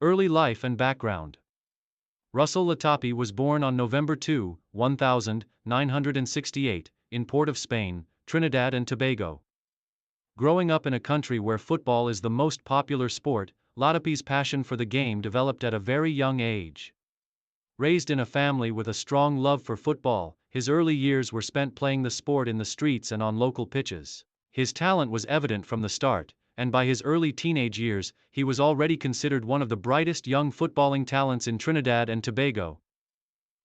Early life and background. Russell Latapy was born on November 2, 1968, in Port of Spain, Trinidad and Tobago. Growing up in a country where football is the most popular sport, Latapy's passion for the game developed at a very young age. Raised in a family with a strong love for football, his early years were spent playing the sport in the streets and on local pitches. His talent was evident from the start, and by his early teenage years, he was already considered one of the brightest young footballing talents in Trinidad and Tobago.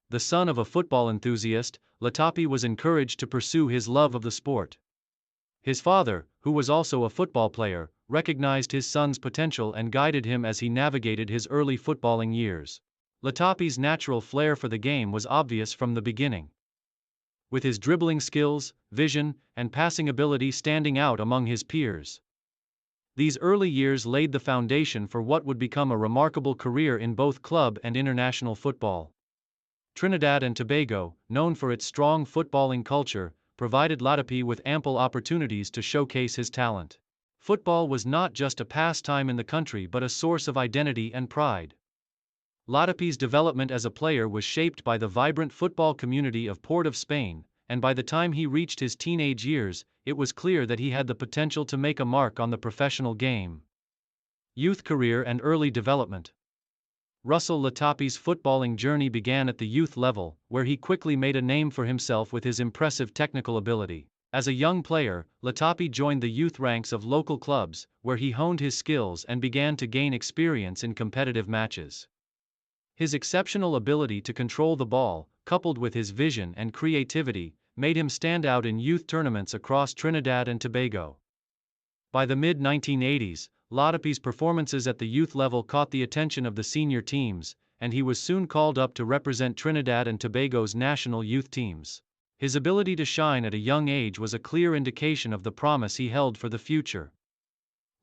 The son of a football enthusiast, Latapy was encouraged to pursue his love of the sport. His father, who was also a football player, recognized his son's potential and guided him as he navigated his early footballing years. Latapy's natural flair for the game was obvious from the beginning, with his dribbling skills, vision, and passing ability standing out among his peers. These early years laid the foundation for what would become a remarkable career in both club and international football. Trinidad and Tobago, known for its strong footballing culture, provided Latapy with ample opportunities to showcase his talent. Football was not just a pastime in the country but a source of identity and pride. Latapy's development as a player was shaped by the vibrant football community of Port of Spain, and by the time he reached his teenage years, it was clear that he had the potential to make a mark on the professional game. Youth career and early development. Russell Latapy's footballing journey began at the youth level, where he quickly made a name for himself with his impressive technical ability. As a young player, Latapy joined the youth ranks of local clubs, where he honed his skills and began to gain experience in competitive matches. His exceptional ability to control the ball, coupled with his vision and creativity, made him stand out in youth tournaments across Trinidad and Tobago. By the mid-1980s, Latapy's performances at the youth level caught the attention of the senior teams, and he was soon called up to represent Trinidad and Tobago's national youth teams. His ability to shine at a young age was a clear indication of the promise he held for the future.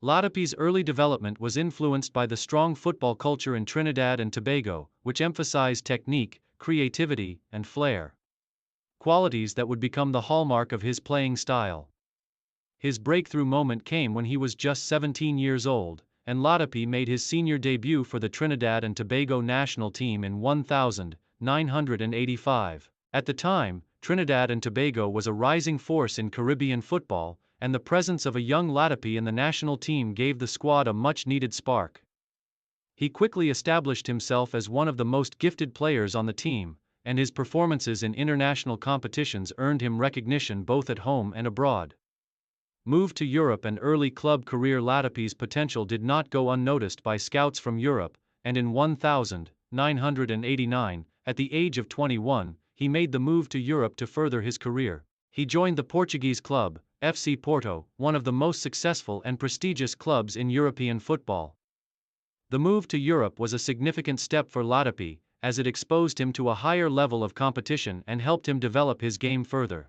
Latapy's early development was influenced by the strong football culture in Trinidad and Tobago, which emphasized technique, creativity, and flair, qualities that would become the hallmark of his playing style. His breakthrough moment came when he was just 17 years old, and Latapy made his senior debut for the Trinidad and Tobago national team in 1985. At the time, Trinidad and Tobago was a rising force in Caribbean football, and the presence of a young Latapy in the national team gave the squad a much-needed spark. He quickly established himself as one of the most gifted players on the team, and his performances in international competitions earned him recognition both at home and abroad. Move to Europe and early club career. Latapy's potential did not go unnoticed by scouts from Europe, and in 1989, at the age of 21, he made the move to Europe to further his career. He joined the Portuguese club, FC Porto, one of the most successful and prestigious clubs in European football. The move to Europe was a significant step for Latapy, as it exposed him to a higher level of competition and helped him develop his game further.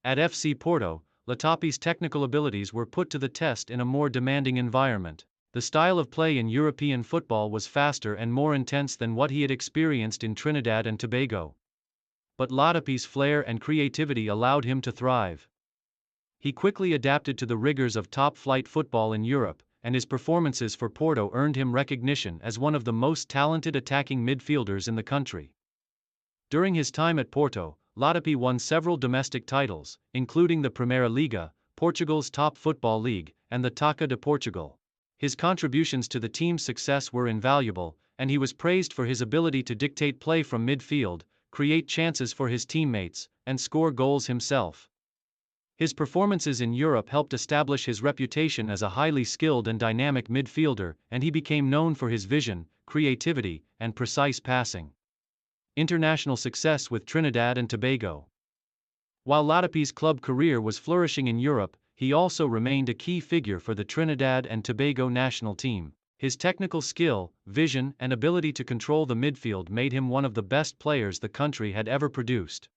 At FC Porto, Latapy's technical abilities were put to the test in a more demanding environment. The style of play in European football was faster and more intense than what he had experienced in Trinidad and Tobago. But Latapy's flair and creativity allowed him to thrive. He quickly adapted to the rigors of top-flight football in Europe, and his performances for Porto earned him recognition as one of the most talented attacking midfielders in the country. During his time at Porto, Latapy won several domestic titles, including the Primeira Liga, Portugal's top football league, and the Taça de Portugal. His contributions to the team's success were invaluable, and he was praised for his ability to dictate play from midfield, create chances for his teammates, and score goals himself. His performances in Europe helped establish his reputation as a highly skilled and dynamic midfielder, and he became known for his vision, creativity, and precise passing. International success with Trinidad and Tobago. While Latapy's club career was flourishing in Europe, he also remained a key figure for the Trinidad and Tobago national team. His technical skill, vision, and ability to control the midfield made him one of the best players the country had ever produced.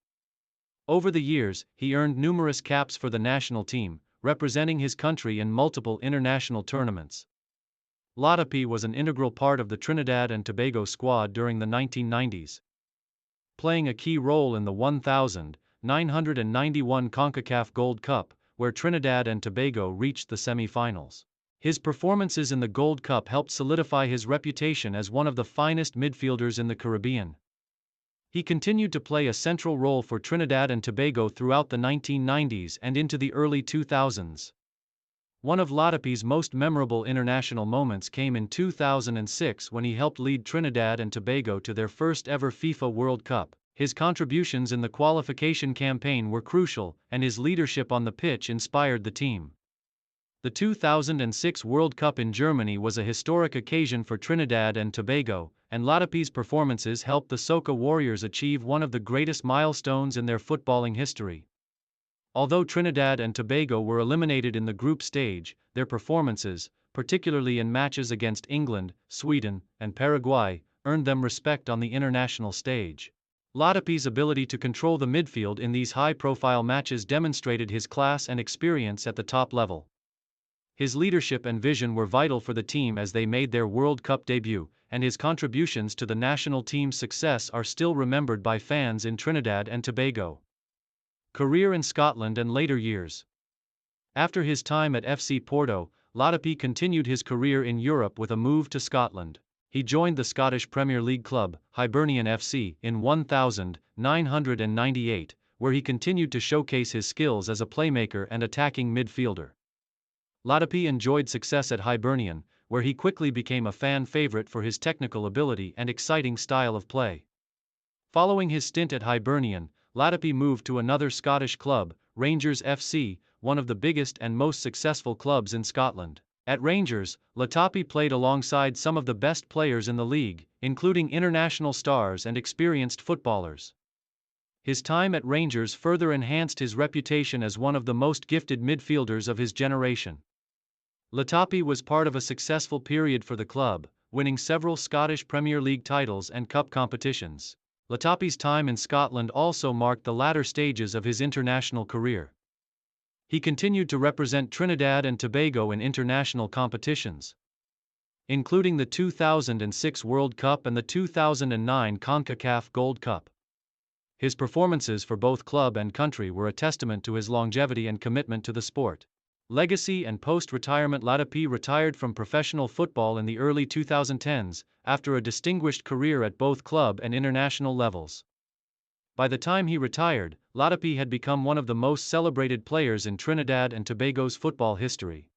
Over the years, he earned numerous caps for the national team, representing his country in multiple international tournaments. Latapy was an integral part of the Trinidad and Tobago squad during the 1990s, playing a key role in the 1991 CONCACAF Gold Cup, where Trinidad and Tobago reached the semi-finals. His performances in the Gold Cup helped solidify his reputation as one of the finest midfielders in the Caribbean. He continued to play a central role for Trinidad and Tobago throughout the 1990s and into the early 2000s. One of Latapy's most memorable international moments came in 2006 when he helped lead Trinidad and Tobago to their first ever FIFA World Cup. His contributions in the qualification campaign were crucial, and his leadership on the pitch inspired the team. The 2006 World Cup in Germany was a historic occasion for Trinidad and Tobago, and Latapy's performances helped the Soca Warriors achieve one of the greatest milestones in their footballing history. Although Trinidad and Tobago were eliminated in the group stage, their performances, particularly in matches against England, Sweden, and Paraguay, earned them respect on the international stage. Latapy's ability to control the midfield in these high-profile matches demonstrated his class and experience at the top level. His leadership and vision were vital for the team as they made their World Cup debut, and his contributions to the national team's success are still remembered by fans in Trinidad and Tobago. Career in Scotland and later years. After his time at FC Porto, Latapy continued his career in Europe with a move to Scotland. He joined the Scottish Premier League club, Hibernian FC, in 1998, where he continued to showcase his skills as a playmaker and attacking midfielder. Latapy enjoyed success at Hibernian, where he quickly became a fan favorite for his technical ability and exciting style of play. Following his stint at Hibernian, Latapy moved to another Scottish club, Rangers FC, one of the biggest and most successful clubs in Scotland. At Rangers, Latapy played alongside some of the best players in the league, including international stars and experienced footballers. His time at Rangers further enhanced his reputation as one of the most gifted midfielders of his generation. Latapy was part of a successful period for the club, winning several Scottish Premier League titles and cup competitions. Latapy's time in Scotland also marked the latter stages of his international career. He continued to represent Trinidad and Tobago in international competitions, including the 2006 World Cup and the 2009 CONCACAF Gold Cup. His performances for both club and country were a testament to his longevity and commitment to the sport. Legacy and post-retirement. Latapy retired from professional football in the early 2010s, after a distinguished career at both club and international levels. By the time he retired, Latapy had become one of the most celebrated players in Trinidad and Tobago's football history.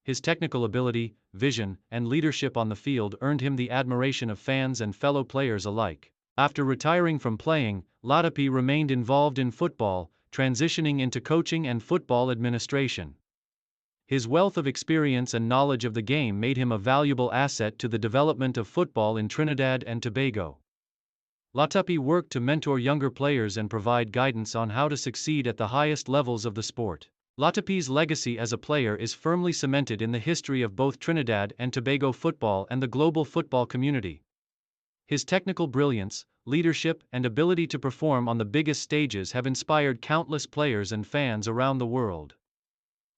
His technical ability, vision, and leadership on the field earned him the admiration of fans and fellow players alike. After retiring from playing, Latapy remained involved in football, transitioning into coaching and football administration. His wealth of experience and knowledge of the game made him a valuable asset to the development of football in Trinidad and Tobago. Latapy worked to mentor younger players and provide guidance on how to succeed at the highest levels of the sport. Latapy's legacy as a player is firmly cemented in the history of both Trinidad and Tobago football and the global football community. His technical brilliance, leadership, and ability to perform on the biggest stages have inspired countless players and fans around the world.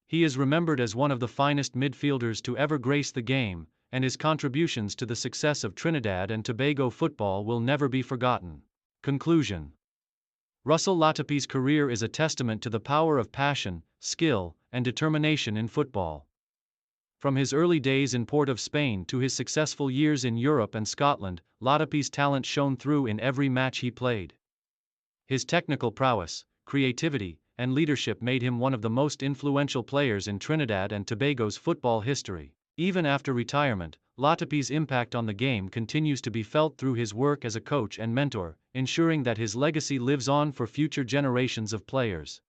He is remembered as one of the finest midfielders to ever grace the game, and his contributions to the success of Trinidad and Tobago football will never be forgotten. Conclusion. Russell Latapy's career is a testament to the power of passion, skill, and determination in football. From his early days in Port of Spain to his successful years in Europe and Scotland, Latapy's talent shone through in every match he played. His technical prowess, creativity, and leadership made him one of the most influential players in Trinidad and Tobago's football history. Even after retirement, Latapy's impact on the game continues to be felt through his work as a coach and mentor, ensuring that his legacy lives on for future generations of players.